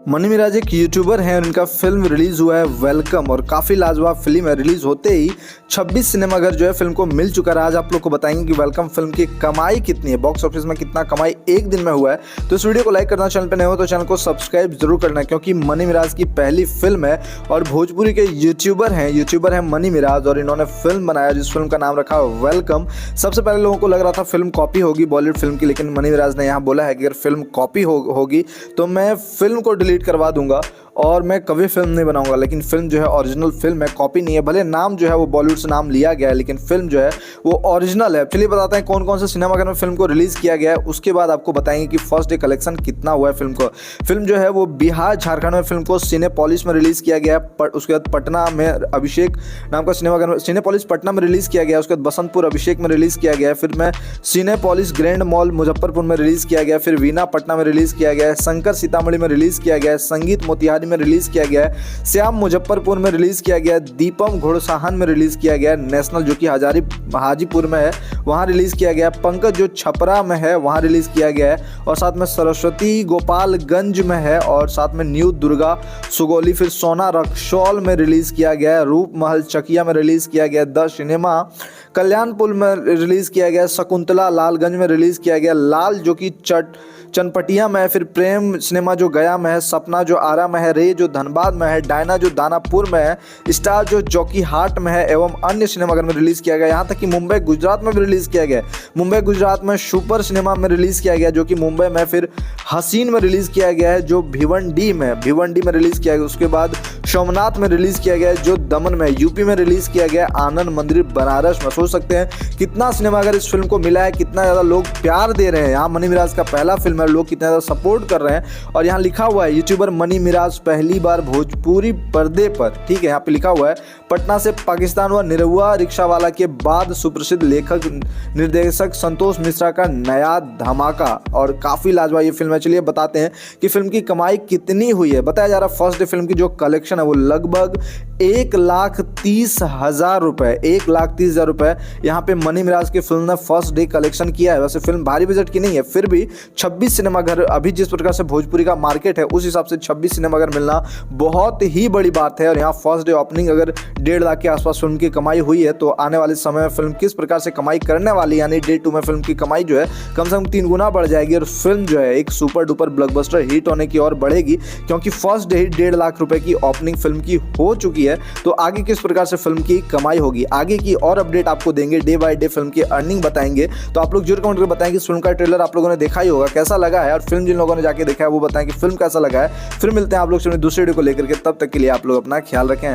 Money Miraj एक YouTuber हैं और इनका फिल्म रिलीज हुआ है वेलकम और काफ़ी लाजवाब फिल्म है। रिलीज होते ही 26 सिनेमाघर जो है फिल्म को मिल चुका है। आज आप लोग को बताएंगे कि वेलकम फिल्म की कमाई कितनी है, बॉक्स ऑफिस में कितना कमाई एक दिन में हुआ है। तो इस वीडियो को लाइक करना, चैनल पर नए हो तो चैनल को सब्सक्राइब जरूर करना, क्योंकि मनी मिराज की पहली फिल्म है और भोजपुरी के यूट्यूबर हैं मनी मिराज और इन्होंने फिल्म बनाया जिस फिल्म का नाम रखा वेलकम। सबसे पहले लोगों को लग रहा था फिल्म कॉपी होगी बॉलीवुड फिल्म की, लेकिन मनी मिराज ने यहाँ बोला है कि अगर फिल्म कॉपी होगी तो मैं फिल्म को डिलीट करवा दूंगा और मैं कभी फिल्म नहीं बनाऊंगा। लेकिन फिल्म जो है ओरिजिनल फिल्म है, कॉपी नहीं है। भले नाम जो है वो बॉलीवुड से नाम लिया गया है, लेकिन फिल्म जो है वो ओरिजिनल है। चलिए बताते हैं कौन कौन से सिनेमाघर में फिल्म को रिलीज किया गया है, उसके बाद आपको बताएंगे कि फर्स्ट डे कलेक्शन कितना हुआ है फिल्म को। फिल्म जो है वो बिहार झारखंड में फिल्म को सिनेपोलिस में रिलीज किया गया है। उसके बाद पटना में अभिषेक नाम का सिनेमाघर में सिनेपोलिस पटना में रिलीज किया गया है। उसके बाद बसंतपुर अभिषेक में रिलीज किया गया है। फिर में सिनेपोलिस ग्रैंड मॉल मुजफ्फरपुर में रिलीज किया गया है। फिर वीना पटना में रिलीज किया गया है। शंकर सीतामढ़ी में रिलीज किया गया है। संगीत मोतिहारी में रिलीज किया गया है। श्याम मुजफ्फरपुर में रिलीज किया गया है। दीपम घोड़साहन में रिलीज किया गया है। नेशनल जो कि हाजीपुर में है वहां रिलीज किया गया है। पंकज जो छपरा में है वहां रिलीज किया गया है। और साथ में सरस्वती गोपालगंज में है और साथ में न्यू दुर्गा सुगौली। फिर सोना रक्सौल में रिलीज किया गया है। रूप महल चकिया में रिलीज किया गया। द सिनेमा कल्याणपुर में रिलीज किया गया। शकुंतला लालगंज में रिलीज किया गया। लाल जो कि चनपटिया में है। फिर प्रेम सिनेमा जो गया में है। सपना जो आरा में है। रे जो धनबाद में है। डायना जो दानापुर में है। स्टार जो जोकीहाट में है एवं अन्य सिनेमाघर में रिलीज किया गया। यहाँ तक कि मुंबई गुजरात में भी रिलीज किया गया। मुंबई गुजरात में सुपर सिनेमा में रिलीज किया गया जो कि मुंबई में। फिर हसीन में रिलीज किया गया है जो भिवंडी में रिलीज किया गया। उसके बाद सोमनाथ में रिलीज किया गया जो दमन में। यूपी में रिलीज किया गया आनंद मंदिर बनारस में। सोच सकते हैं कितना सिनेमाघर इस फिल्म को मिला है, कितना ज़्यादा लोग प्यार दे रहे हैं। यहाँ मनी मिराज का पहला फिल्म है, लोग कितना ज़्यादा सपोर्ट कर रहे हैं। और यहाँ लिखा हुआ है यूट्यूबर मनी मिराज पहली बार भोजपुरी पर्दे पर, ठीक है, यहाँ पे लिखा हुआ है पटना से पाकिस्तान व निरहुआ रिक्शावाला के बाद सुप्रसिद्ध लेखक निर्देशक संतोष मिश्रा का नया धमाका। और काफ़ी लाजवाब ये फिल्म है। चलिए बताते हैं कि फिल्म की कमाई कितनी हुई है। बताया जा रहा है फर्स्ट डे फिल्म की जो कलेक्शन है वो लगभग 1,30,000 रुपए, 1,30,000 रुपए यहाँ पे मनी मिराज की फिल्म ने फर्स्ट डे कलेक्शन किया है। वैसे फिल्म भारी बजट की नहीं है, फिर भी 26 सिनेमाघर, अभी जिस प्रकार से भोजपुरी का मार्केट है उस हिसाब से 26 सिनेमाघर मिलना बहुत ही बड़ी बात है। और यहाँ फर्स्ट डे ओपनिंग अगर 1.5 लाख के आसपास फिल्म की कमाई हुई है तो आने वाले समय में फिल्म किस प्रकार से कमाई करने वाली, यानी डे 2 में फिल्म की कमाई जो है कम से कम 3 गुना बढ़ जाएगी और फिल्म जो है एक सुपर डुपर ब्लॉकबस्टर हिट होने की ओर बढ़ेगी, क्योंकि फर्स्ट डे ही 1.5 लाख रुपए की ओपनिंग फिल्म की हो चुकी है। तो आगे किस प्रकार से फिल्म की कमाई होगी, आगे की और अपडेट आपको देंगे, डे बाय डे फिल्म की अर्निंग बताएंगे। तो आप लोग जरूर कमेंट करके बताएं कि फिल्म का ट्रेलर आप लोगों ने देखा ही होगा, कैसा लगा है, और फिल्म जिन लोगों ने जाके देखा है वो बताएं कि फिल्म कैसा लगा है। फिर मिलते हैं आप लोग से दूसरे वीडियो को लेकर के, तब तक के लिए आप लोग अपना ख्याल रखें।